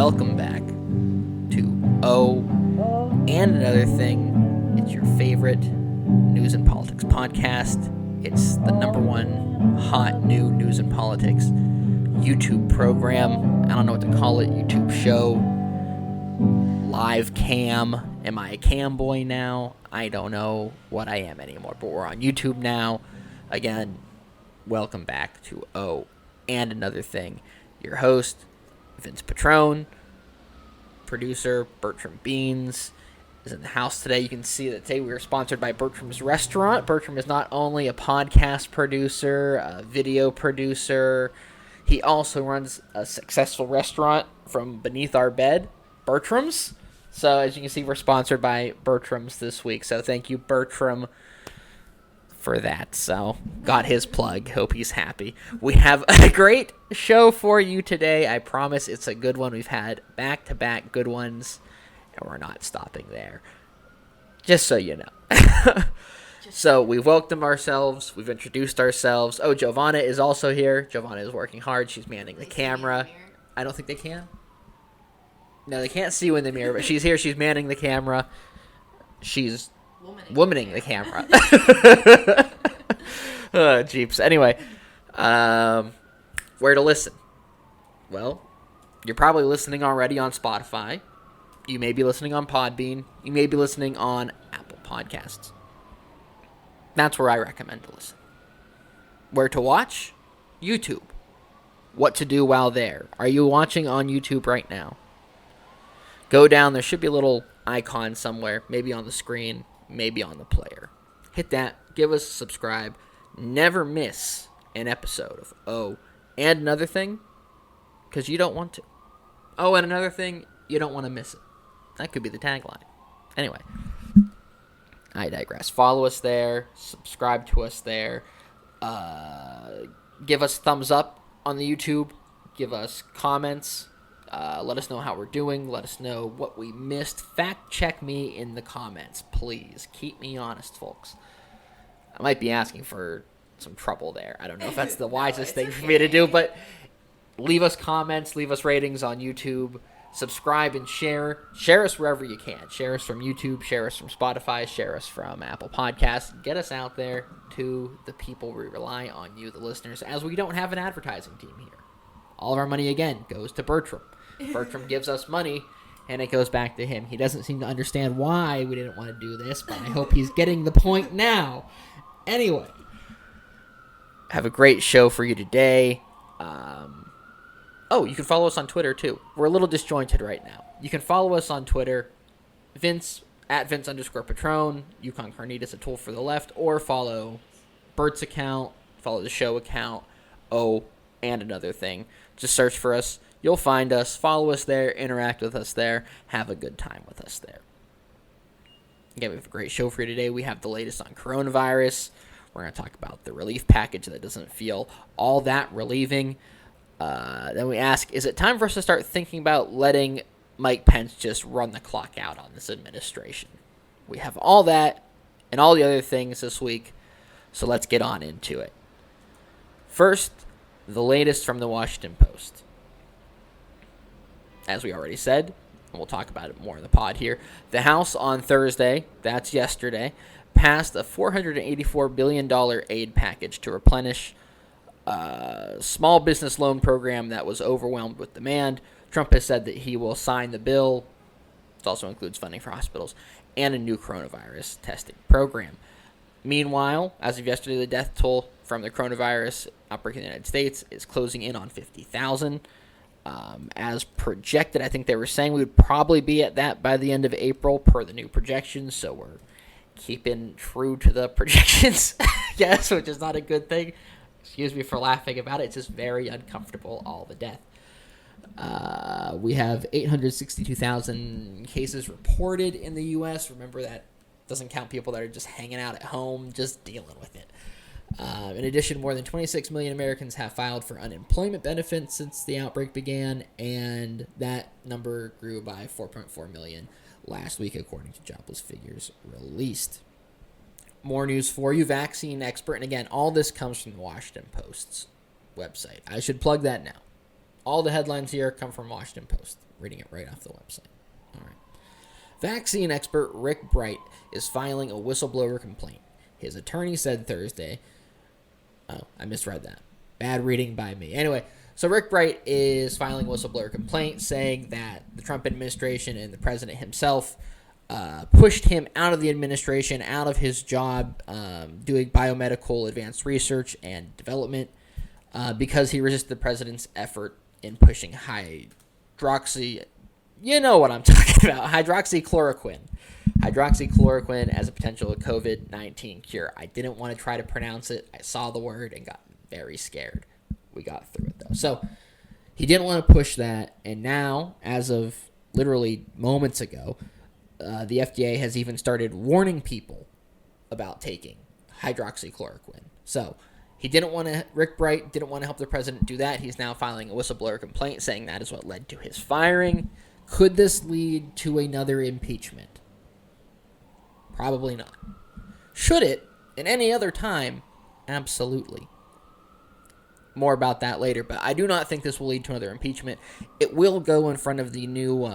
welcome back to Oh, and Another Thing. It's your favorite news and politics podcast. It's the number one hot new news and politics YouTube program. I don't know what to call it. YouTube show. Live cam. Am I a cam boy now? I don't know what I am anymore, but we're on YouTube now. Again, welcome back to Oh, and Another Thing. Your host, Vince Patrone, producer Bertram Beans, is in the house today. You can see that today we are sponsored by Bertram's Restaurant. Bertram is not only a podcast producer, a video producer, he also runs a successful restaurant from beneath our bed, Bertram's. So as you can see, we're sponsored by Bertram's this week. So thank you, Bertram, for that. So got his plug. Hope he's happy. We have a great show for you today. I promise it's a good one. We've had back-to-back good ones, and we're not stopping there. Just so you know. So we've welcomed ourselves. We've introduced ourselves. Oh, Giovanna is also here. Giovanna is working hard. She's manning the camera. I don't think they can. No, they can't see you in the mirror, but she's here. She's manning the camera. She's womaning the camera. Oh, jeeps. Anyway, where to listen? Well, you're probably listening already on Spotify. You may be listening on Podbean. You may be listening on Apple Podcasts. That's where I recommend to listen. Where to watch? YouTube. What to do while there? Are you watching on YouTube right now? Go down. There should be a little icon somewhere, maybe on the screen, maybe on the player. Hit that. Give us a subscribe. Never miss an episode of Oh, and Another Thing, because you don't want to. Oh, and another thing, you don't want to miss it. That could be the tagline. Anyway, I digress. Follow us there. Subscribe to us there. Give us thumbs up on the YouTube. Give us comments. Let us know how we're doing. Let us know what we missed. Fact check me in the comments, please. Keep me honest, folks. I might be asking for some trouble there. I don't know if that's the wisest thing for me to do, but leave us comments, leave us ratings on YouTube, subscribe and share. Share us wherever you can. Share us from YouTube, share us from Spotify, share us from Apple Podcasts. Get us out there to the people we rely on, you, the listeners, as we don't have an advertising team here. All of our money, again, goes to Bertram. Bertram gives us money, and it goes back to him. He doesn't seem to understand why we didn't want to do this, but I hope he's getting the point now. Anyway, have a great show for you today. You can follow us on Twitter, too. We're a little disjointed right now. You can follow us on Twitter, Vince, at Vince_Patrone, Yukon Carnitas, a tool for the left, or follow Bert's account, follow the show account, Oh, and Another Thing. Just search for us. You'll find us. Follow us there. Interact with us there. Have a good time with us there. Again, we have a great show for you today. We have the latest on coronavirus. We're going to talk about the relief package that doesn't feel all that relieving. Then we ask, is it time for us to start thinking about letting Mike Pence just run the clock out on this administration? We have all that and all the other things this week, so let's get on into it. First, the latest from the Washington Post. As we already said, and we'll talk about it more in the pod here, the House on Thursday, that's yesterday, passed a $484 billion aid package to replenish a small business loan program that was overwhelmed with demand. Trump has said that he will sign the bill. It also includes funding for hospitals and a new coronavirus testing program. Meanwhile, as of yesterday, the death toll from the coronavirus outbreak in the United States is closing in on 50,000. As projected, I think they were saying we would probably be at that by the end of April per the new projections, so we're keeping true to the projections, yes, which is not a good thing. Excuse me for laughing about it. It's just very uncomfortable, all the death. We have 862,000 cases reported in the U.S. Remember, that doesn't count people that are just hanging out at home, just dealing with it. In addition, more than 26 million Americans have filed for unemployment benefits since the outbreak began, and that number grew by 4.4 million last week, according to jobless figures released. More news for you, vaccine expert, and again, all this comes from the Washington Post's website. I should plug that now. All the headlines here come from Washington Post. Reading it right off the website. All right. Vaccine expert Rick Bright is filing a whistleblower complaint. His attorney said Thursday. Oh, I misread that. Bad reading by me. Anyway, so Rick Bright is filing a whistleblower complaint saying that the Trump administration and the president himself pushed him out of the administration, out of his job doing biomedical advanced research and development because he resisted the president's effort in pushing you know what I'm talking about, hydroxychloroquine as a potential COVID-19 cure. I didn't want to try to pronounce it. I saw the word and got very scared. We got through it, though. So he didn't want to push that, and now, as of literally moments ago, the FDA has even started warning people about taking hydroxychloroquine. So Rick Bright didn't want to help the president do that. He's now filing a whistleblower complaint saying that is what led to his firing. Could this lead to another impeachment? Probably not. Should it, in any other time? Absolutely. More about that later, but I do not think this will lead to another impeachment. It will go in front of the new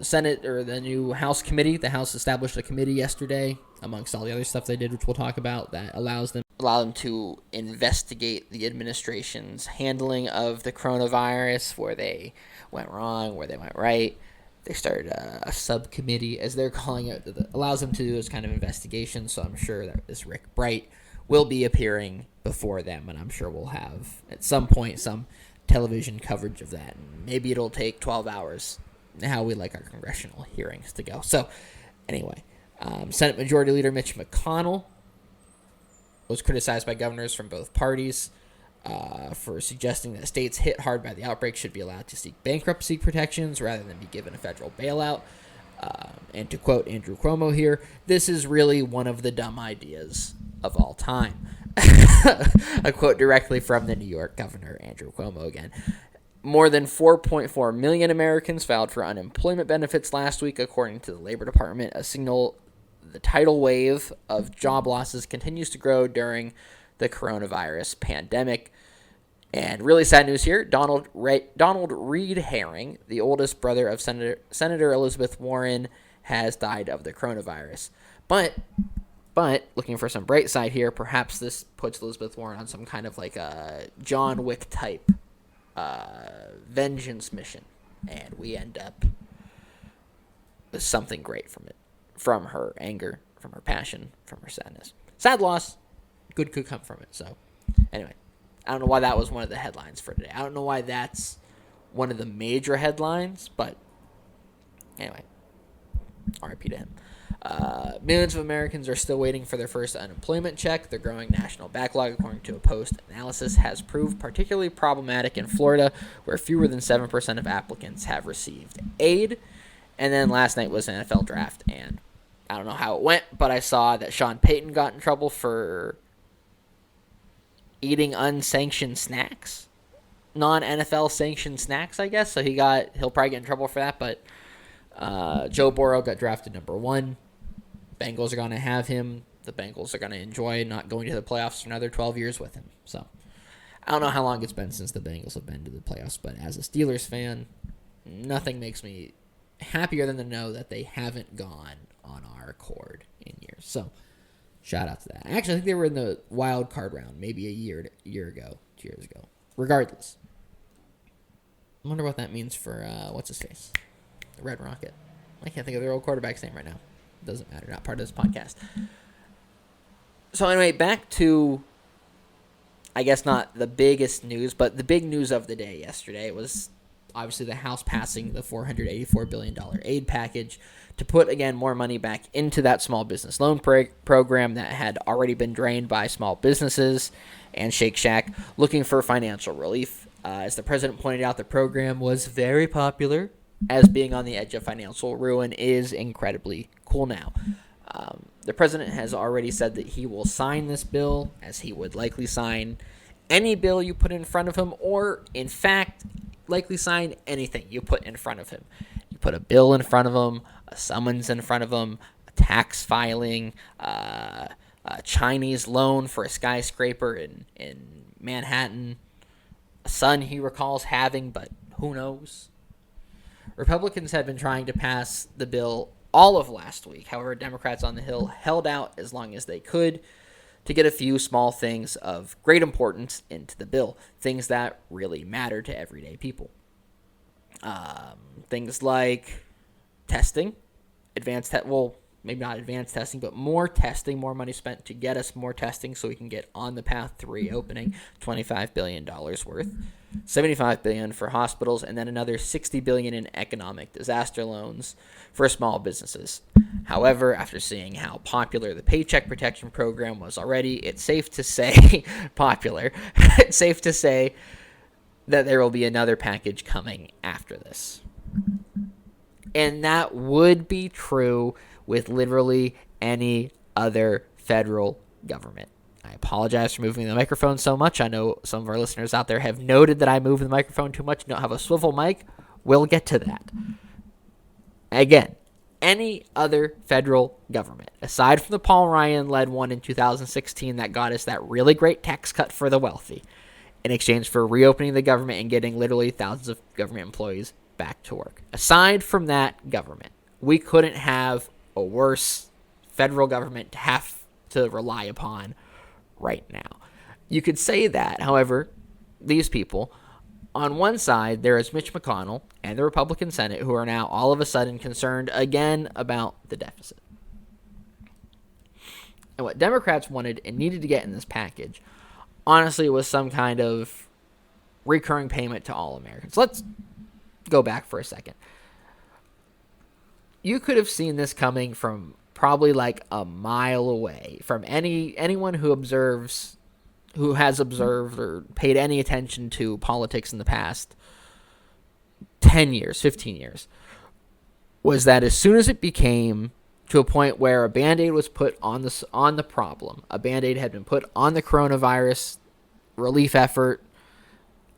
Senate or the new House committee. The House established a committee yesterday, amongst all the other stuff they did, which we'll talk about, that allow them to investigate the administration's handling of the coronavirus, where they went wrong, where they went right. They started a subcommittee, as they're calling it, that allows them to do this kind of investigation. So I'm sure that this Rick Bright will be appearing before them, and I'm sure we'll have, at some point, some television coverage of that. And maybe it'll take 12 hours, how we like our congressional hearings to go. So, anyway, Senate Majority Leader Mitch McConnell was criticized by governors from both parties for suggesting that states hit hard by the outbreak should be allowed to seek bankruptcy protections rather than be given a federal bailout. And to quote Andrew Cuomo here, this is really one of the dumb ideas of all time. A quote directly from the New York governor, Andrew Cuomo again. More than 4.4 million Americans filed for unemployment benefits last week, according to the Labor Department, a signal the tidal wave of job losses continues to grow during the coronavirus pandemic. And really sad news here, Donald Reed Herring, the oldest brother of Senator Elizabeth Warren, has died of the coronavirus. But looking for some bright side here, perhaps this puts Elizabeth Warren on some kind of like a John Wick type vengeance mission, and we end up with something great from it, from her anger, from her passion, from her sadness. Sad loss, good could come from it. So anyway, I don't know why that was one of the headlines for today. I don't know why that's one of the major headlines, but anyway, RIP to him. Millions of Americans are still waiting for their first unemployment check. The growing national backlog, according to a Post analysis, has proved particularly problematic in Florida, where fewer than 7% of applicants have received aid. And then last night was an NFL draft, and I don't know how it went, but I saw that Sean Payton got in trouble for eating unsanctioned snacks, non-NFL sanctioned snacks, I guess. So he'll probably get in trouble for that. But Joe Burrow got drafted number 1. Bengals are going to have him. The Bengals are going to enjoy not going to the playoffs for another 12 years with him. So I don't know how long it's been since the Bengals have been to the playoffs, but as a Steelers fan, nothing makes me happier than to know that they haven't gone on our accord in years. So shout out to that. Actually, I think they were in the wild card round maybe a year ago, 2 years ago. Regardless, I wonder what that means for what's his face, the Red Rocket. I can't think of their old quarterback's name right now. Doesn't matter. Not part of this podcast. So anyway, back to, I guess not the biggest news, but the big news of the day yesterday was obviously the House passing the $484 billion aid package to put, again, more money back into that small business loan program that had already been drained by small businesses and Shake Shack looking for financial relief. As the president pointed out, the program was very popular, as being on the edge of financial ruin is incredibly cool now. The president has already said that he will sign this bill, as he would likely sign any bill you put in front of him, or, in fact, likely sign anything you put in front of him. You put a bill in front of him, a summons in front of him, a tax filing, a Chinese loan for a skyscraper in Manhattan, a son he recalls having, but who knows? Republicans had been trying to pass the bill all of last week. However, Democrats on the Hill held out as long as they could to get a few small things of great importance into the bill, things that really matter to everyday people. Things like testing, maybe not advanced testing, but more testing, more money spent to get us more testing so we can get on the path to reopening, $25 billion worth, $75 billion for hospitals, and then another $60 billion in economic disaster loans for small businesses. However, after seeing how popular the Paycheck Protection Program was already, it's safe to say it's safe to say that there will be another package coming after this. And that would be true with literally any other federal government. I apologize for moving the microphone so much. I know some of our listeners out there have noted that I move the microphone too much. Don't have a swivel mic. We'll get to that. Again, any other federal government, aside from the Paul Ryan-led one in 2016 that got us that really great tax cut for the wealthy in exchange for reopening the government and getting literally thousands of government employees back to work. Aside from that government, we couldn't have a worse federal government to have to rely upon right now. You could say that, however, these people, on one side, there is Mitch McConnell and the Republican Senate who are now all of a sudden concerned again about the deficit. And what Democrats wanted and needed to get in this package, honestly, was some kind of recurring payment to all Americans. Let's go back for a second. You could have seen this coming from probably like a mile away from anyone who has observed or paid any attention to politics in the past 10 years, 15 years, was that as soon as it became to a point where a Band-Aid was put on the problem, a Band-Aid had been put on the coronavirus relief effort,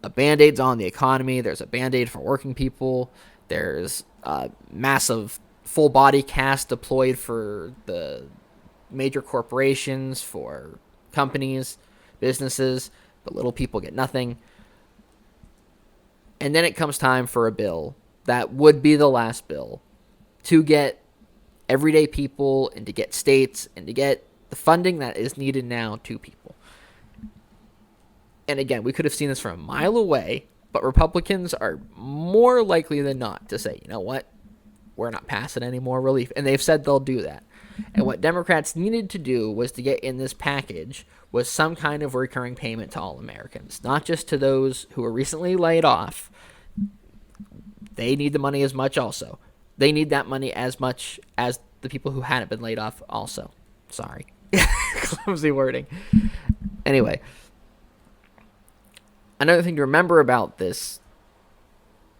a Band-Aid's on the economy, there's a Band-Aid for working people, there's a massive full body cast deployed for the major corporations, for companies, businesses, but little people get nothing. And then it comes time for a bill that would be the last bill to get everyday people and to get states and to get the funding that is needed now to people. And again, we could have seen this from a mile away, but Republicans are more likely than not to say, you know what, we're not passing any more relief. And they've said they'll do that. And what Democrats needed to do was to get in this package was some kind of recurring payment to all Americans, not just to those who were recently laid off. They need the money as much also. They need that money as much as the people who hadn't been laid off also. Sorry. Clumsy wording. Anyway, another thing to remember about this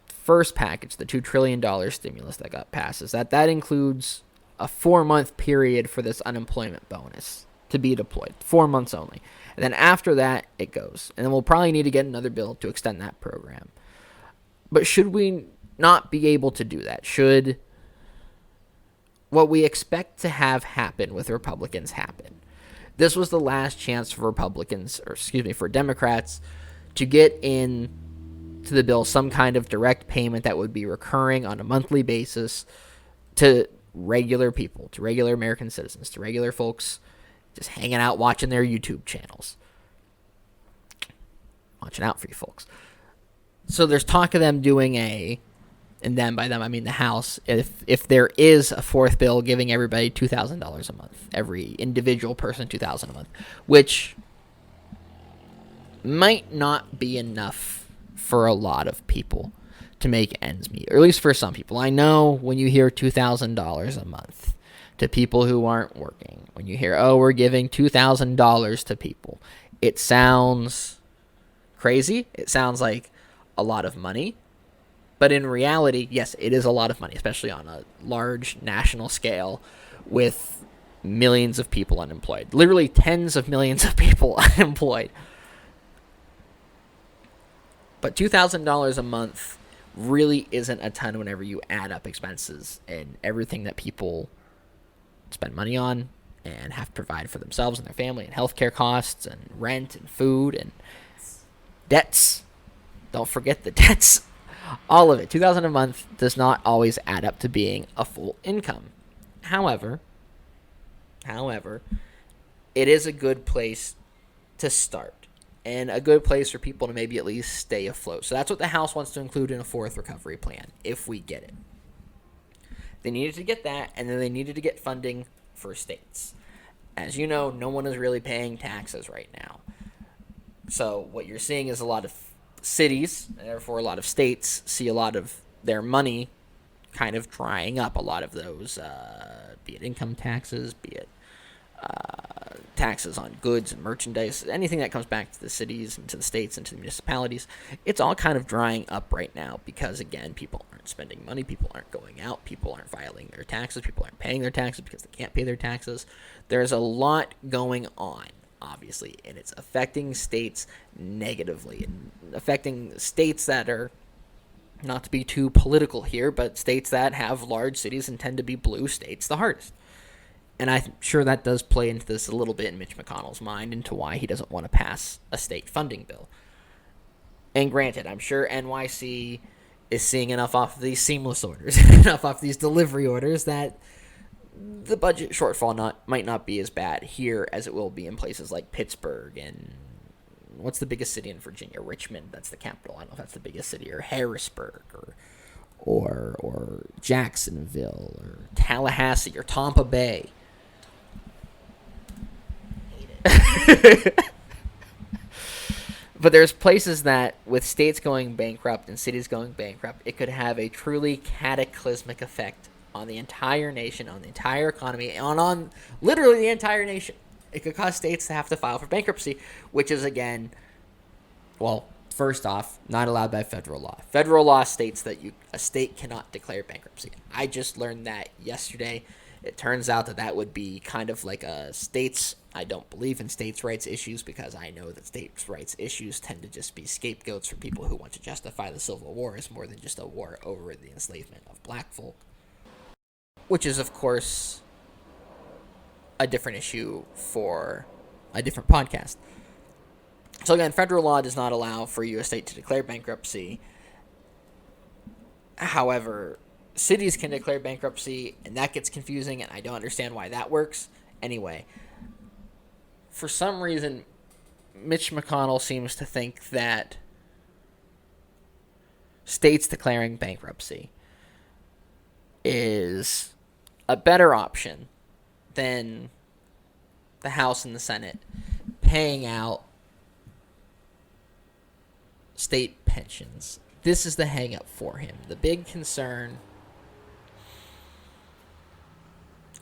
first package, the $2 trillion stimulus that got passed, is that includes a 4-month period for this unemployment bonus to be deployed. 4 months only. And then after that, it goes. And then we'll probably need to get another bill to extend that program. But should we not be able to do that? Should what we expect to have happen with Republicans happen? This was the last chance for for Democrats to get in to the bill some kind of direct payment that would be recurring on a monthly basis to regular people, to regular American citizens, to regular folks just hanging out watching their YouTube channels. Watching out for you folks. So there's talk of them doing and then by them I mean the House, if there is a fourth bill giving everybody $2,000 a month, every individual person $2,000 a month, which might not be enough for a lot of people to make ends meet, or at least for some people. I know when you hear $2,000 a month to people who aren't working, when you hear, oh, we're giving $2,000 to people, it sounds crazy. It sounds like a lot of money. But in reality, yes, it is a lot of money, especially on a large national scale with millions of people unemployed. Literally tens of millions of people unemployed. But $2,000 a month really isn't a ton whenever you add up expenses and everything that people spend money on and have to provide for themselves and their family, and healthcare costs and rent and food and debts. Don't forget the debts. All of it. $2,000 a month does not always add up to being a full income. However, it is a good place to start and a good place for people to maybe at least stay afloat. So that's what the House wants to include in a fourth recovery plan, if we get it. They needed to get that, and then they needed to get funding for states. As you know, no one is really paying taxes right now. So what you're seeing is a lot of cities, and therefore a lot of states, see a lot of their money kind of drying up. A lot of those, be it income taxes, be it taxes on goods and merchandise, anything that comes back to the cities and to the states and to the municipalities, it's all kind of drying up right now because, again, people aren't spending money, people aren't going out, people aren't filing their taxes, people aren't paying their taxes because they can't pay their taxes. There's a lot going on, obviously, and it's affecting states negatively and affecting states that are, not to be too political here, but states that have large cities and tend to be blue states the hardest. And I'm sure that does play into this a little bit in Mitch McConnell's mind into why he doesn't want to pass a state funding bill. And granted, I'm sure NYC is seeing enough off of these seamless orders, enough off these delivery orders, that the budget shortfall might not be as bad here as it will be in places like Pittsburgh and what's the biggest city in Virginia? Richmond, that's the capital. I don't know if that's the biggest city, or Harrisburg, or Jacksonville, or Tallahassee, or Tampa Bay. But there's places that, with states going bankrupt and cities going bankrupt, it could have a truly cataclysmic effect on the entire nation, on the entire economy, and on literally the entire nation. It could cause states to have to file for bankruptcy, which is, again, well, first off, not allowed by federal law. Federal law states that a state cannot declare bankruptcy. I just learned that yesterday. It turns out that would be kind of like a states. I don't believe in states' rights issues because I know that states' rights issues tend to just be scapegoats for people who want to justify the Civil War as more than just a war over the enslavement of black folk. Which is, of course, a different issue for a different podcast. So again, federal law does not allow for you, a state, to declare bankruptcy. However, cities can declare bankruptcy, and that gets confusing, and I don't understand why that works. Anyway, for some reason, Mitch McConnell seems to think that states declaring bankruptcy is a better option than the House and the Senate paying out state pensions. This is the hang-up for him. The big concern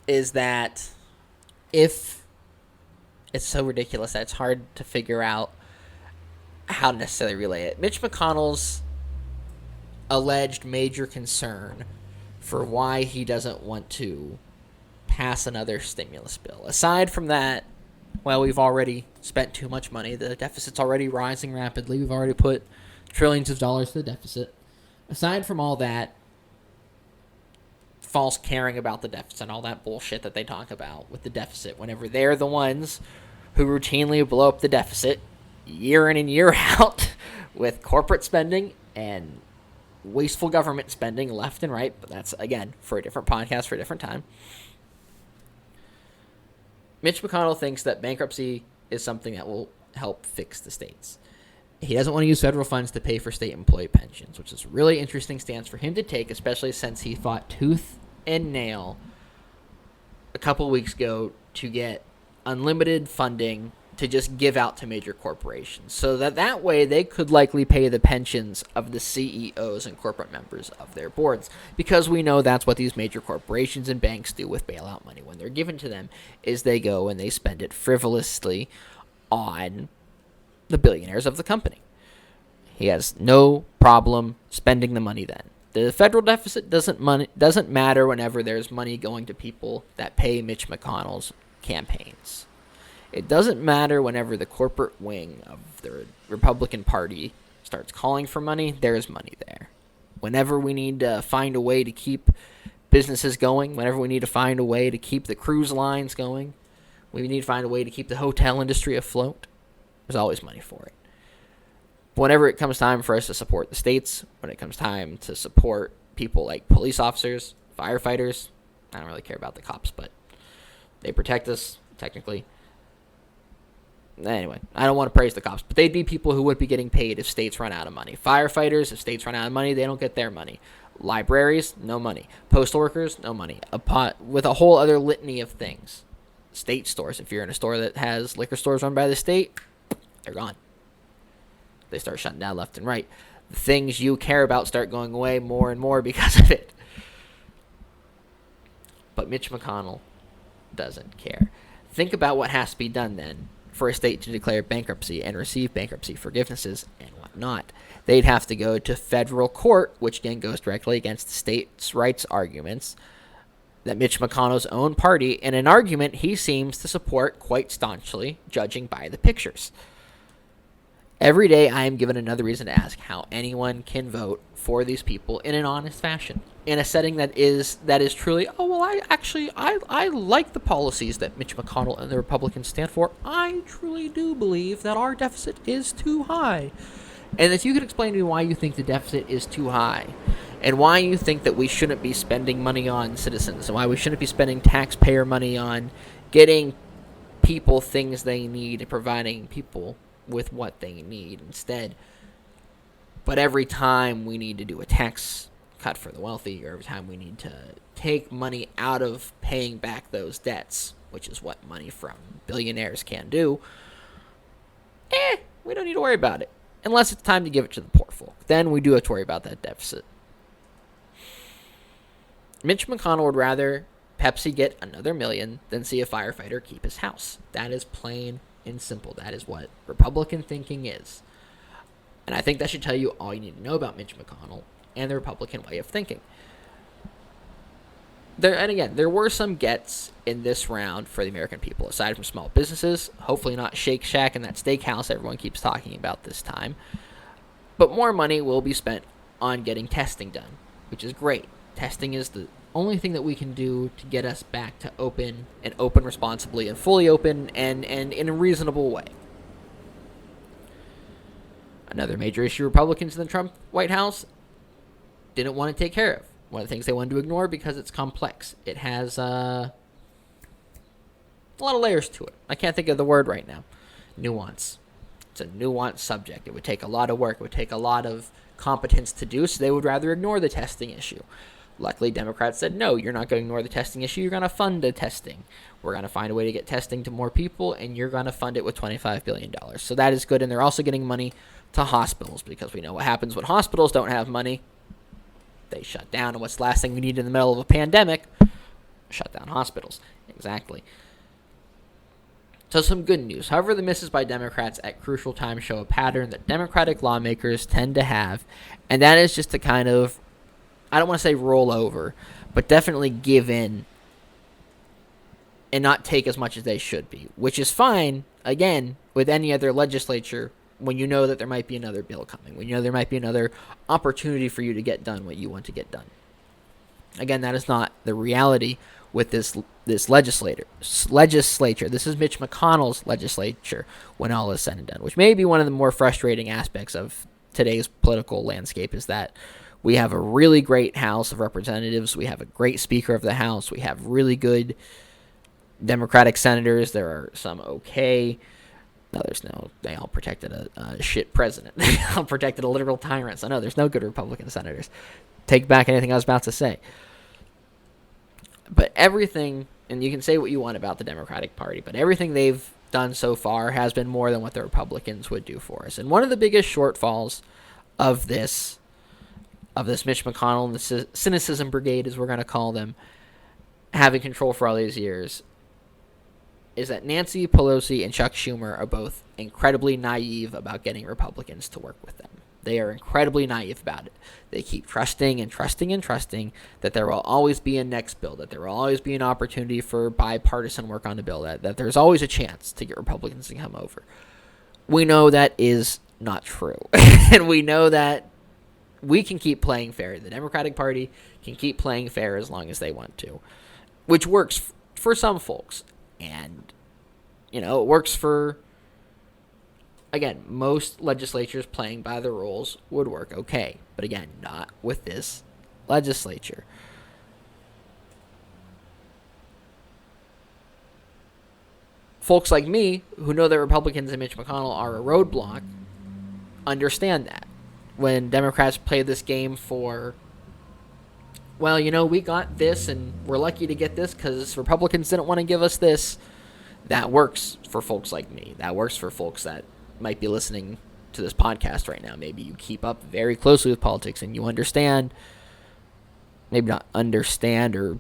is that if it's so ridiculous that it's hard to figure out how to necessarily relay it. Mitch McConnell's alleged major concern for why he doesn't want to pass another stimulus bill. Aside from that, well, we've already spent too much money. The deficit's already rising rapidly. We've already put trillions of dollars to the deficit. Aside from all that false caring about the deficit, all that bullshit that they talk about with the deficit, whenever they're the ones who routinely blow up the deficit year in and year out with corporate spending and wasteful government spending left and right. But that's, again, for a different podcast for a different time. Mitch McConnell thinks that bankruptcy is something that will help fix the states. He doesn't want to use federal funds to pay for state employee pensions, which is a really interesting stance for him to take, especially since he fought tooth and nail a couple weeks ago to get unlimited funding to just give out to major corporations, so that way they could likely pay the pensions of the CEOs and corporate members of their boards, because we know that's what these major corporations and banks do with bailout money when they're given to them, is they go and they spend it frivolously on the billionaires of the company. He has no problem spending the money then. The federal deficit doesn't matter whenever there's money going to people that pay Mitch McConnell's campaigns. It doesn't matter whenever the corporate wing of the Republican Party starts calling for money. There's money there. Whenever we need to find a way to keep businesses going, whenever we need to find a way to keep the cruise lines going, we need to find a way to keep the hotel industry afloat, there's always money for it. But whenever it comes time for us to support the states, when it comes time to support people like police officers, firefighters, I don't really care about the cops, but they protect us, technically. Anyway, I don't want to praise the cops, but they'd be people who would be getting paid if states run out of money. Firefighters, if states run out of money, they don't get their money. Libraries, no money. Postal workers, no money. With a whole other litany of things. State stores, if you're in a store that has liquor stores run by the state, they're gone. They start shutting down left and right. The things you care about start going away more and more because of it. But Mitch McConnell doesn't care. Think about what has to be done then for a state to declare bankruptcy and receive bankruptcy forgivenesses and whatnot. They'd have to go to federal court, which again goes directly against the states' rights arguments that Mitch McConnell's own party, in an argument he seems to support quite staunchly, judging by the pictures. Every day I am given another reason to ask how anyone can vote for these people in an honest fashion, in a setting that is truly, I like the policies that Mitch McConnell and the Republicans stand for. I truly do believe that our deficit is too high. And if you could explain to me why you think the deficit is too high, and why you think that we shouldn't be spending money on citizens, and why we shouldn't be spending taxpayer money on getting people things they need and providing people with what they need instead. But every time we need to do a tax cut for the wealthy, or every time we need to take money out of paying back those debts, which is what money from billionaires can do, we don't need to worry about it. Unless it's time to give it to the poor folk. Then we do have to worry about that deficit. Mitch McConnell would rather Pepsi get another $1 million than see a firefighter keep his house. That is plain and simple. That is what Republican thinking is. And I think that should tell you all you need to know about Mitch McConnell and the Republican way of thinking. There were some gets in this round for the American people, aside from small businesses. Hopefully not Shake Shack and that steakhouse everyone keeps talking about this time. But more money will be spent on getting testing done, which is great. Testing is the only thing that we can do to get us back to open responsibly and fully open and in a reasonable way. Another major issue Republicans in the Trump White House didn't want to take care of. One of the things they wanted to ignore because it's complex. It has a lot of layers to it. I can't think of the word right now. Nuance. It's a nuanced subject. It would take a lot of work. It would take a lot of competence to do, so they would rather ignore the testing issue. Luckily, Democrats said, no, you're not going to ignore the testing issue. You're going to fund the testing. We're going to find a way to get testing to more people, and you're going to fund it with $25 billion. So that is good, and they're also getting money to hospitals because we know what happens when hospitals don't have money. They shut down, and what's the last thing we need in the middle of a pandemic? Shut down hospitals. Exactly. So some good news. However, the misses by Democrats at crucial times show a pattern that Democratic lawmakers tend to have, and that is just to kind of, I don't want to say roll over, but definitely give in and not take as much as they should be, which is fine, again, with any other legislature when you know that there might be another bill coming, when you know there might be another opportunity for you to get done what you want to get done. Again, that is not the reality with this legislature. This is Mitch McConnell's legislature when all is said and done, which may be one of the more frustrating aspects of today's political landscape, is that we have a really great House of Representatives. We have a great Speaker of the House. We have really good Democratic senators. There are some okay. No, they all protected a shit president. They all protected a literal tyrant. So no, there's no good Republican senators. Take back anything I was about to say. But everything, and you can say what you want about the Democratic Party, but everything they've done so far has been more than what the Republicans would do for us. And one of the biggest shortfalls of this Mitch McConnell and the cynicism brigade, as we're going to call them, having control for all these years, is that Nancy Pelosi and Chuck Schumer are both incredibly naive about getting Republicans to work with them. They are incredibly naive about it. They keep trusting and trusting and trusting that there will always be a next bill, that there will always be an opportunity for bipartisan work on the bill, that there's always a chance to get Republicans to come over. We know that is not true. And we know that we can keep playing fair. The Democratic Party can keep playing fair as long as they want to, which works for some folks. And, it works for again, most legislatures playing by the rules would work okay. But again, not with this legislature. Folks like me, who know that Republicans and Mitch McConnell are a roadblock, understand that. When Democrats play this game for, well, we got this and we're lucky to get this because Republicans didn't want to give us this, that works for folks like me. That works for folks that might be listening to this podcast right now. Maybe you keep up very closely with politics and you understand, maybe not understand or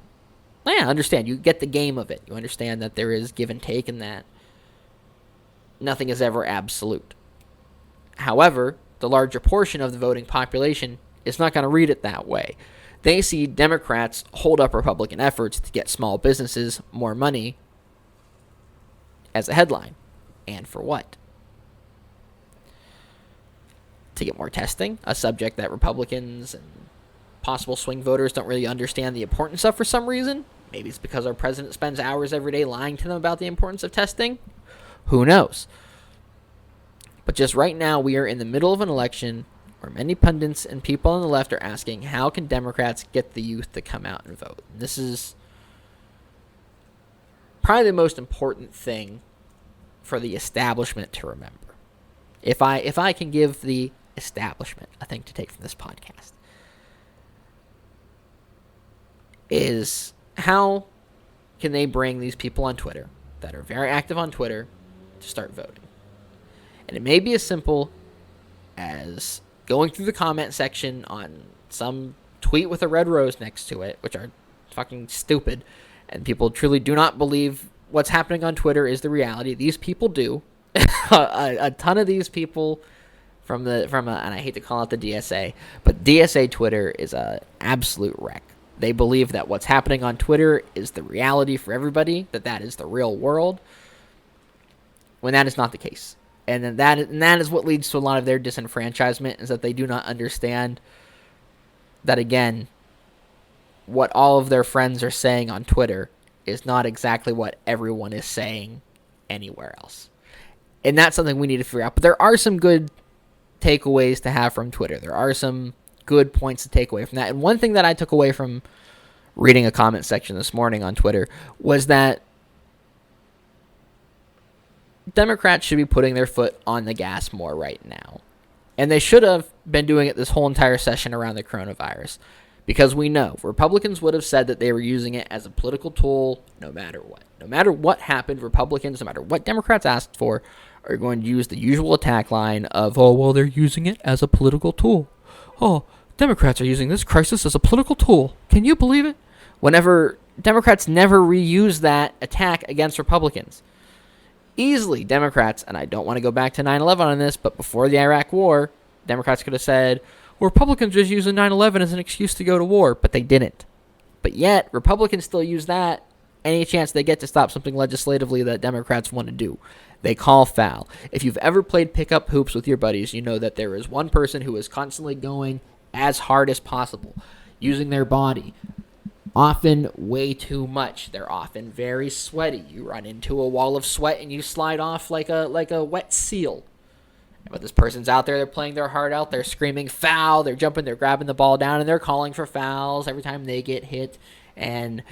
understand. You get the game of it. You understand that there is give and take and that nothing is ever absolute. However, the larger portion of the voting population is not going to read it that way. They see Democrats hold up Republican efforts to get small businesses more money as a headline. And for what? To get more testing, a subject that Republicans and possible swing voters don't really understand the importance of for some reason. Maybe it's because our president spends hours every day lying to them about the importance of testing. Who knows? But just right now, we are in the middle of an election where many pundits and people on the left are asking, how can Democrats get the youth to come out and vote? And this is probably the most important thing for the establishment to remember. If I can give the establishment a thing to take from this podcast, is how can they bring these people on Twitter that are very active on Twitter to start voting? And it may be as simple as going through the comment section on some tweet with a red rose next to it, which are fucking stupid, and people truly do not believe what's happening on Twitter is the reality. These people do. a ton of these people and I hate to call it the DSA, but DSA Twitter is a absolute wreck. They believe that what's happening on Twitter is the reality for everybody, that is the real world, when that is not the case. And that is what leads to a lot of their disenfranchisement, is that they do not understand that, again, what all of their friends are saying on Twitter is not exactly what everyone is saying anywhere else. And that's something we need to figure out. But there are some good takeaways to have from Twitter. There are some good points to take away from that. And one thing that I took away from reading a comment section this morning on Twitter was that Democrats should be putting their foot on the gas more right now. And they should have been doing it this whole entire session around the coronavirus. Because we know Republicans would have said that they were using it as a political tool no matter what. No matter what happened, Republicans, no matter what Democrats asked for, are going to use the usual attack line of, oh, well, they're using it as a political tool. Oh, Democrats are using this crisis as a political tool. Can you believe it? Whenever Democrats never reuse that attack against Republicans. Easily, Democrats, and I don't want to go back to 9/11 on this, but before the Iraq War, Democrats could have said, well, Republicans just using 9/11 as an excuse to go to war, but they didn't. But yet, Republicans still use that any chance they get to stop something legislatively that Democrats want to do. They call foul. If you've ever played pickup hoops with your buddies, you know that there is one person who is constantly going as hard as possible, using their body, often way too much. They're often very sweaty. You run into a wall of sweat and you slide off like a wet seal. But this person's out there, they're playing their heart out, they're screaming foul, they're jumping, they're grabbing the ball down, and they're calling for fouls every time they get hit, and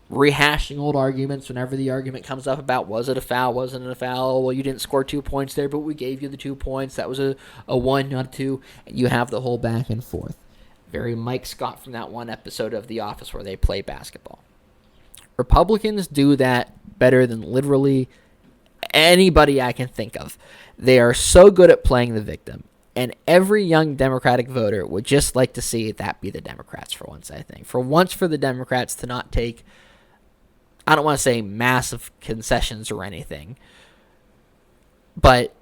rehashing old arguments whenever the argument comes up about was it a foul, wasn't it a foul, well, you didn't score 2 points there, but we gave you the 2 points, that was a 1, not a 2, and you have the whole back and forth. Very Mike Scott from that one episode of The Office where they play basketball. Republicans do that better than literally anybody I can think of. They are so good at playing the victim. And every young Democratic voter would just like to see that be the Democrats for once, I think. For once, for the Democrats to not take, I don't want to say massive concessions or anything, but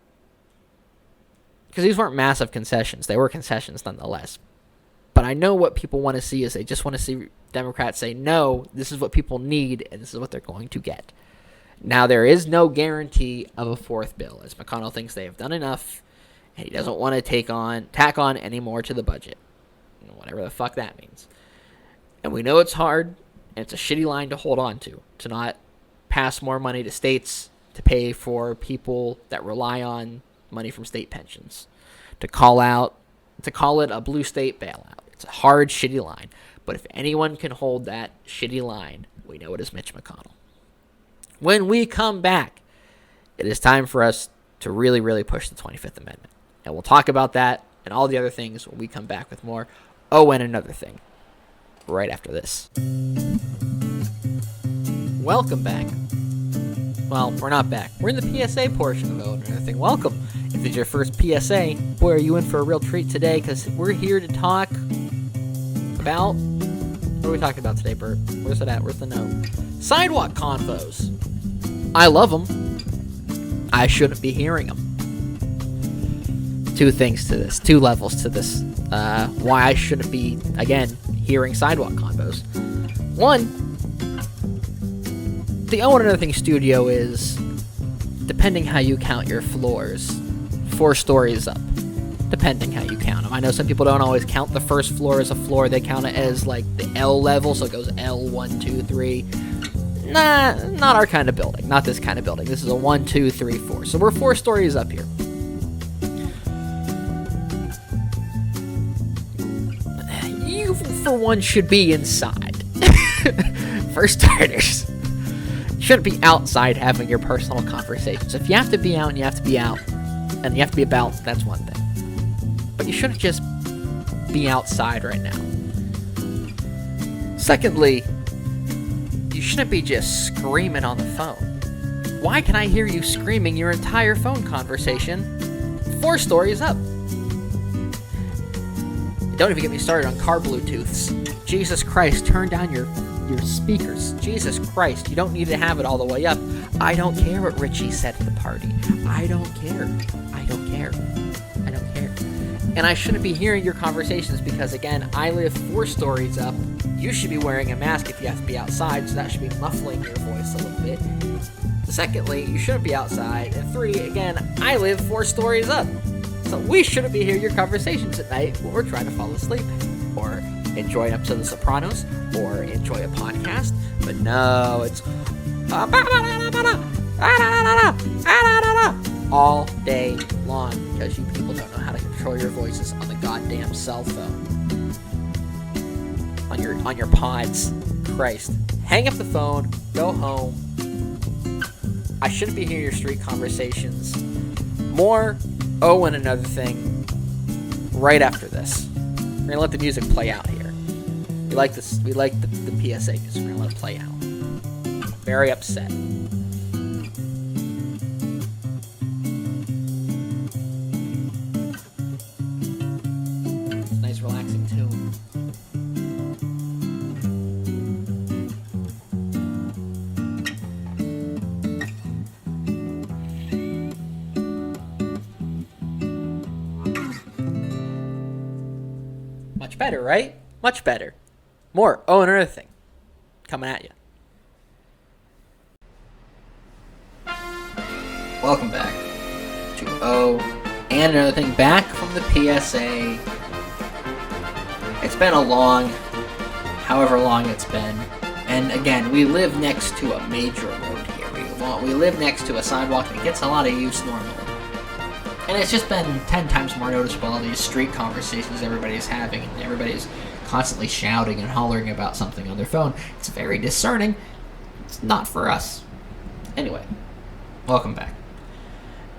because these weren't massive concessions. They were concessions nonetheless. But I know what people want to see is they just want to see Democrats say, no, this is what people need, and this is what they're going to get. Now, there is no guarantee of a fourth bill, as McConnell thinks they have done enough, and he doesn't want to tack on any more to the budget, whatever the fuck that means. And we know it's hard, and it's a shitty line to hold on to not pass more money to states to pay for people that rely on money from state pensions, to call it a blue state bailout. It's a hard, shitty line. But if anyone can hold that shitty line, we know it is Mitch McConnell. When we come back, it is time for us to really, really push the 25th Amendment. And we'll talk about that and all the other things when we come back with more. Oh, and another thing, right after this. Welcome back. Well, we're not back. We're in the PSA portion of Oh, and Another Thing. Welcome. If it's your first PSA, boy, are you in for a real treat today, because we're here to talk about... What are we talking about today, Bert? Where's it at? Where's the note? Sidewalk convos. I love them. I shouldn't be hearing them. Two things to this. Two levels to this. Why I shouldn't be, again, hearing sidewalk convos. One, the Oh and Another Thing studio is, depending how you count your floors, 4 stories up. Depending how you count them. I know some people don't always count the first floor as a floor. They count it as, like, the L level, so it goes L, 1, 2, 3. Nah, not our kind of building. Not this kind of building. This is a 1, 2, 3, 4. So we're 4 stories up here. You, for one, should be inside. For starters. You shouldn't be outside having your personal conversations. If you have to be out and you have to be out, and you have to be about, that's one thing. But you shouldn't just be outside right now. Secondly, you shouldn't be just screaming on the phone. Why can I hear you screaming your entire phone conversation 4 stories up? Don't even get me started on car Bluetooths. Jesus Christ, turn down your speakers. Jesus Christ, you don't need to have it all the way up. I don't care what Richie said at the party. I don't care. I don't care. I don't care. And I shouldn't be hearing your conversations because, again, I live 4 stories up. You should be wearing a mask if you have to be outside, so that should be muffling your voice a little bit. Secondly, you shouldn't be outside. And 3, again, I live 4 stories up. So we shouldn't be hearing your conversations at night when we're trying to fall asleep. Or enjoy an episode of The Sopranos. Or enjoy a podcast. But no, it's... all day long, because you people don't know how to control your voices on the goddamn cell phone. On your pods. Christ. Hang up the phone, go home. I shouldn't be hearing your street conversations. More Oh and Another Thing right after this. We're gonna let the music play out here. We like this. We like the PSA music. We're gonna let it play out. I'm very upset. Nice relaxing tune. Much better, right? Much better. More Oh and Another Thing coming at you. Welcome back to Oh and Another Thing, back from the PSA. It's been a long, however long it's been. And again, we live next to a major road here. We live next to a sidewalk that gets a lot of use normally. And it's just been 10 times more noticeable, all these street conversations everybody's having, and everybody's constantly shouting and hollering about something on their phone. It's very discerning. It's not for us. Anyway, welcome back.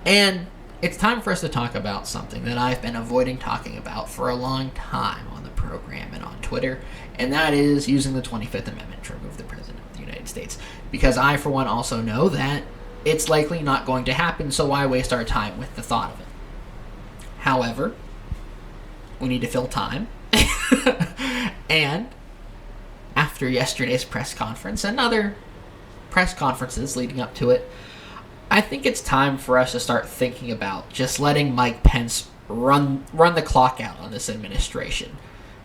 And it's time for us to talk about something that I've been avoiding talking about for a long time on the program and on Twitter, and that is using the 25th Amendment to remove the President of the United States. Because I, for one, also know that it's likely not going to happen, so why waste our time with the thought of it? However, we need to fill time. And after yesterday's press conference and other press conferences leading up to it, I think it's time for us to start thinking about just letting Mike Pence run the clock out on this administration.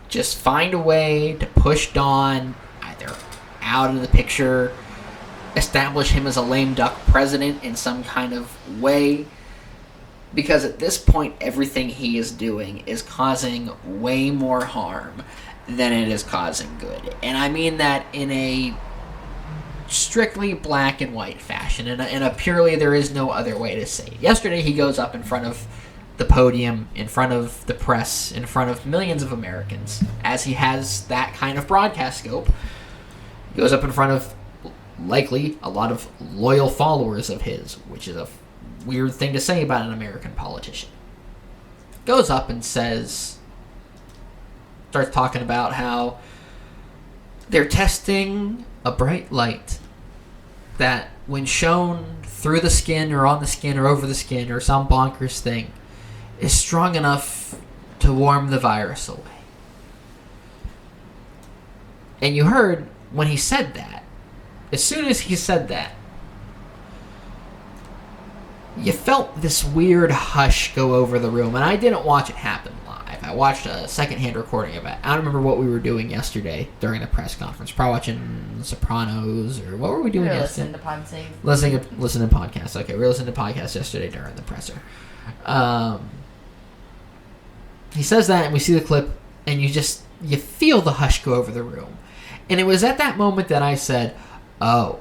Just find a way to push Don either out of the picture, establish him as a lame duck president in some kind of way, because at this point everything he is doing is causing way more harm than it is causing good. And I mean that in a strictly black and white fashion, in a purely there is no other way to say it. Yesterday, he goes up in front of the podium, in front of the press, in front of millions of Americans, as he has that kind of broadcast scope. He goes up in front of, likely, a lot of loyal followers of his, which is a weird thing to say about an American politician. Goes up and starts talking about how they're testing a bright light that, when shown through the skin or on the skin or over the skin or some bonkers thing, is strong enough to warm the virus away. And you heard when he said that, as soon as he said that, you felt this weird hush go over the room. And I didn't watch it happen live. I watched a secondhand recording of it. I don't remember what we were doing yesterday during the press conference. Probably watching Sopranos, or what were we doing yesterday? Listening to podcasts. Okay, we were listening to podcasts yesterday during the presser. He says that, and we see the clip, and you feel the hush go over the room. And it was at that moment that I said, oh,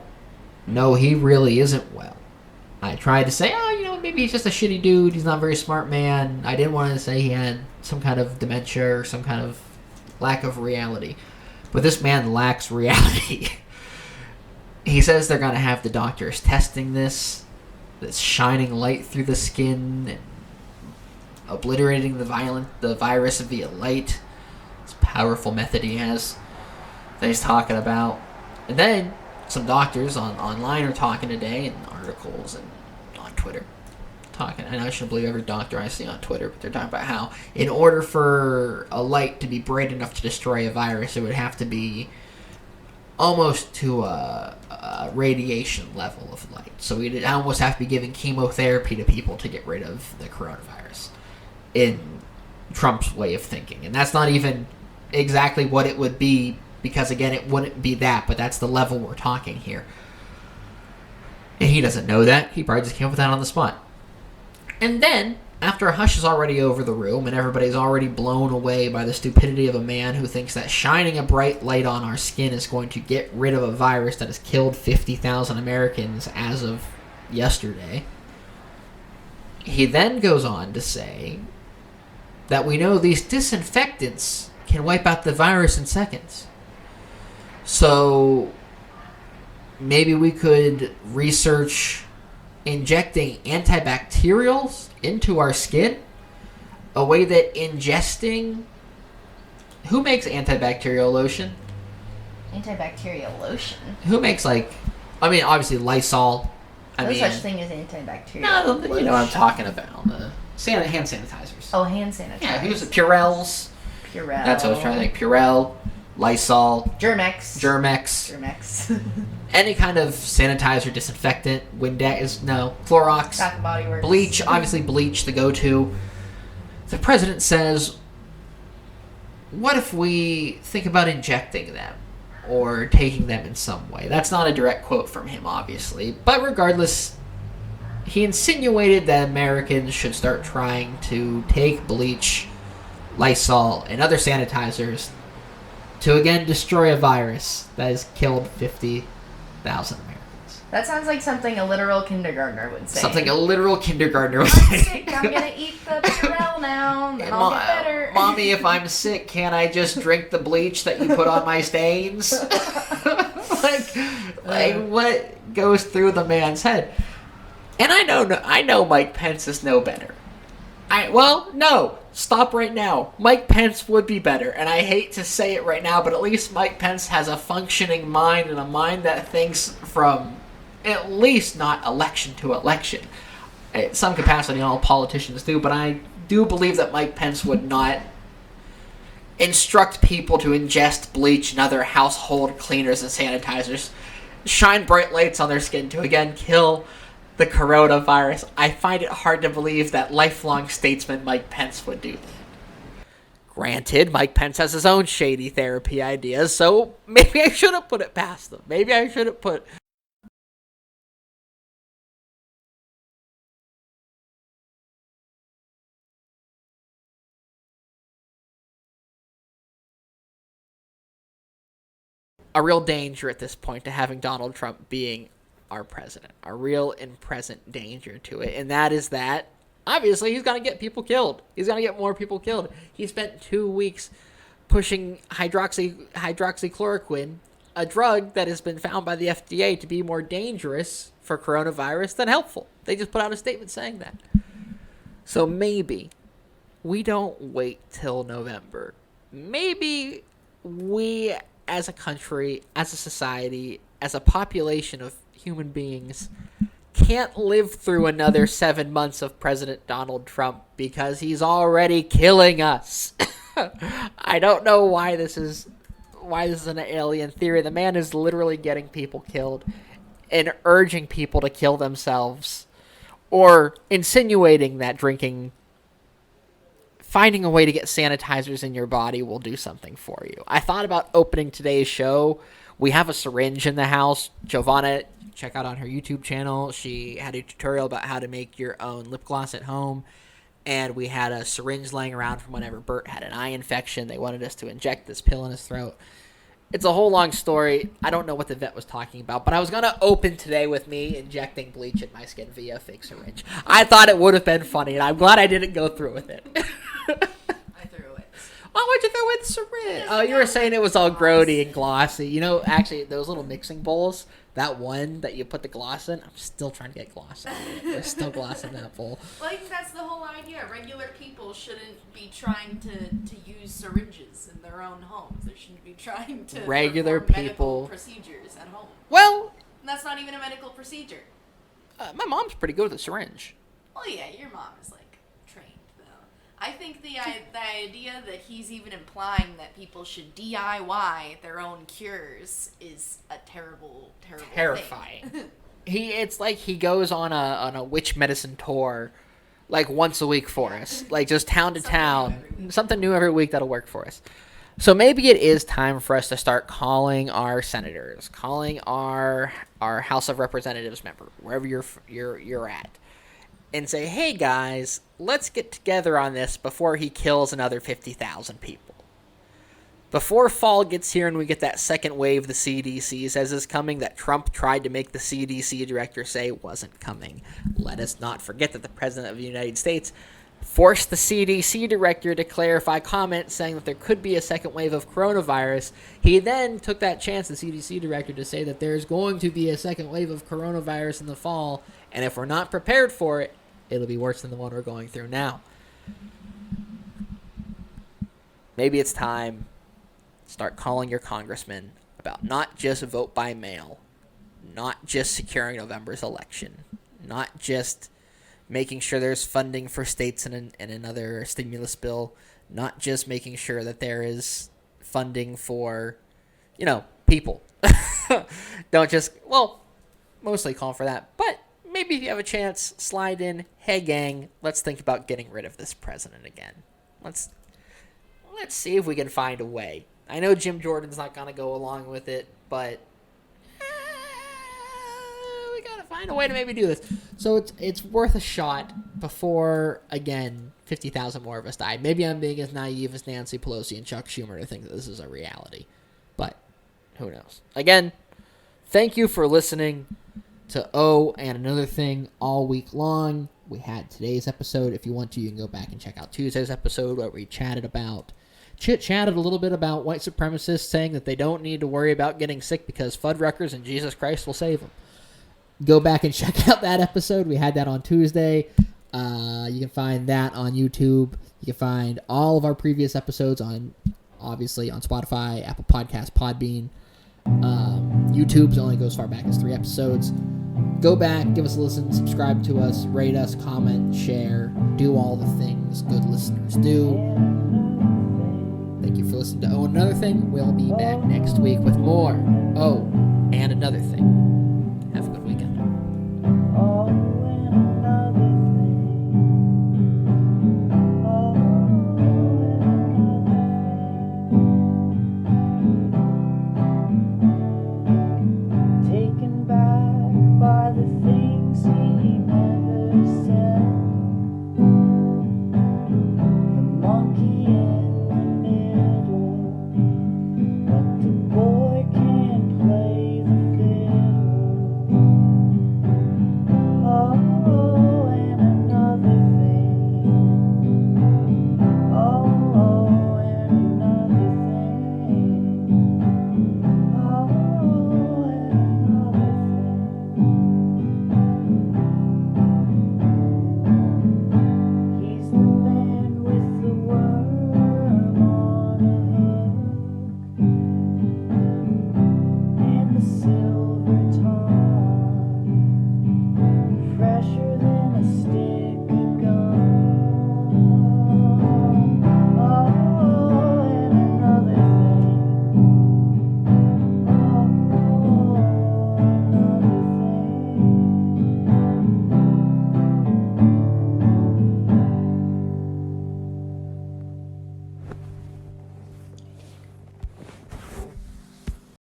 no, he really isn't well. I tried to say, maybe he's just a shitty dude. He's not a very smart man. I didn't want to say he had some kind of dementia or some kind of lack of reality. But this man lacks reality. He says they're going to have the doctors testing this shining light through the skin and obliterating the virus via light. This powerful method he has that he's talking about. And then some doctors online are talking today in articles and on Twitter. And I shouldn't believe every doctor I see on Twitter, but they're talking about how in order for a light to be bright enough to destroy a virus, it would have to be almost to a radiation level of light. So we'd almost have to be giving chemotherapy to people to get rid of the coronavirus, in Trump's way of thinking. And that's not even exactly what it would be, because, again, it wouldn't be that, but that's the level we're talking here. And he doesn't know that. He probably just came up with that on the spot. And then, after a hush is already over the room and everybody's already blown away by the stupidity of a man who thinks that shining a bright light on our skin is going to get rid of a virus that has killed 50,000 Americans as of yesterday, he then goes on to say that we know these disinfectants can wipe out the virus in seconds. So maybe we could research injecting antibacterials into our skin, a way that ingesting... Who makes antibacterial lotion? Antibacterial lotion? Who makes, obviously Lysol. No such thing as antibacterial lotion. You know what I'm talking about. Hand sanitizers. Oh, hand sanitizers. Yeah, who's it? Purells. That's what I was trying to think. Purell, Lysol. Germex. Any kind of sanitizer, disinfectant, Windex, Clorox, Bath and Body Works. Bleach, obviously Bleach, the go-to. The president says, what if we think about injecting them or taking them in some way? That's not a direct quote from him, obviously. But regardless, he insinuated that Americans should start trying to take Bleach, Lysol, and other sanitizers to again destroy a virus that has killed 50,000 Americans. That sounds like something a literal kindergartner would say. I'm sick, I'm gonna eat the Purell now, then I'll get better. Mommy, if I'm sick, can't I just drink the bleach that you put on my stains? What goes through the man's head? And I know Mike Pence is no better. No. Stop right now. Mike Pence would be better, and I hate to say it right now, but at least Mike Pence has a functioning mind, and a mind that thinks from at least not election to election. In some capacity, all politicians do, but I do believe that Mike Pence would not instruct people to ingest bleach and other household cleaners and sanitizers, shine bright lights on their skin to again kill the coronavirus. I find it hard to believe that lifelong statesman Mike Pence would do that. Granted, Mike Pence has his own shady therapy ideas, so maybe I shouldn't put it past them. Maybe I shouldn't put... a real danger at this point to having Donald Trump being our president. A real and present danger to it. And that is that, obviously, he's going to get people killed. He's going to get more people killed. He spent 2 weeks pushing hydroxychloroquine, a drug that has been found by the FDA to be more dangerous for coronavirus than helpful. They just put out a statement saying that. So maybe we don't wait till November. Maybe we, as a country, as a society, as a population of human beings, can't live through another 7 months of President Donald Trump because he's already killing us. I don't know why this is an alien theory. The man is literally getting people killed and urging people to kill themselves, or insinuating that finding a way to get sanitizers in your body will do something for you. I thought about opening today's show. We have a syringe in the house. Giovanna, check out on her YouTube channel. She had a tutorial about how to make your own lip gloss at home. And we had a syringe laying around from whenever Bert had an eye infection. They wanted us to inject this pill in his throat. It's a whole long story. I don't know what the vet was talking about, but I was going to open today with me injecting bleach in my skin via a fake syringe. I thought it would have been funny, and I'm glad I didn't go through with it. I threw it. Oh, why'd you throw in the syringe? Oh, you were saying it was all grody and glossy. You know, actually, those little mixing bowls, that one that you put the gloss in, I'm still trying to get gloss in it. There's still gloss in that bowl. Like, that's the whole idea. Regular people shouldn't be trying to use syringes in their own homes. They shouldn't be trying to regular perform people medical procedures at home. Well, And that's not even a medical procedure. my mom's pretty good with a syringe. Well, yeah, your mom is, like, trained, though. I think the idea that he's even implying that people should DIY their own cures is a terrible Terrifying. thing. It's like he goes on a witch medicine tour, like once a week for us, like just town to town, something new every week that'll work for us. So maybe it is time for us to start calling our senators, calling our House of Representatives member, wherever you're at, and say, hey guys, let's get together on this before he kills another 50,000 people. Before fall gets here and we get that second wave the CDC says is coming, that Trump tried to make the CDC director say wasn't coming. Let us not forget that the President of the United States forced the CDC director to clarify comments saying that there could be a second wave of coronavirus. He then took that chance, the CDC director, to say that there's going to be a second wave of coronavirus in the fall, and if we're not prepared for it, it'll be worse than the one we're going through now. Maybe it's time to start calling your congressman about not just vote by mail, not just securing November's election, not just making sure there's funding for states in another stimulus bill, not just making sure that there is funding for, people. Don't just, mostly call for that. But maybe if you have a chance, slide in, hey gang, let's think about getting rid of this president again. Let's see if we can find a way. I know Jim Jordan's not going to go along with it, but we got to find a way to maybe do this. So it's worth a shot before, again, 50,000 more of us die. Maybe I'm being as naive as Nancy Pelosi and Chuck Schumer to think that this is a reality. But who knows? Again, thank you for listening to and Another Thing all week long. We had today's episode. If you want to, you can go back and check out Tuesday's episode where we chatted a little bit about white supremacists saying that they don't need to worry about getting sick because Fuddruckers and Jesus Christ will save them. Go back and check out that episode. We had that on Tuesday. You can find that on YouTube. You can find all of our previous episodes obviously on Spotify, Apple Podcasts, Podbean. YouTube's only goes far back as 3 episodes. Go back, give us a listen, subscribe to us, rate us, comment, share, do all the things good listeners do. Thank you for listening to and Another Thing. We'll be back next week with more and Another Thing.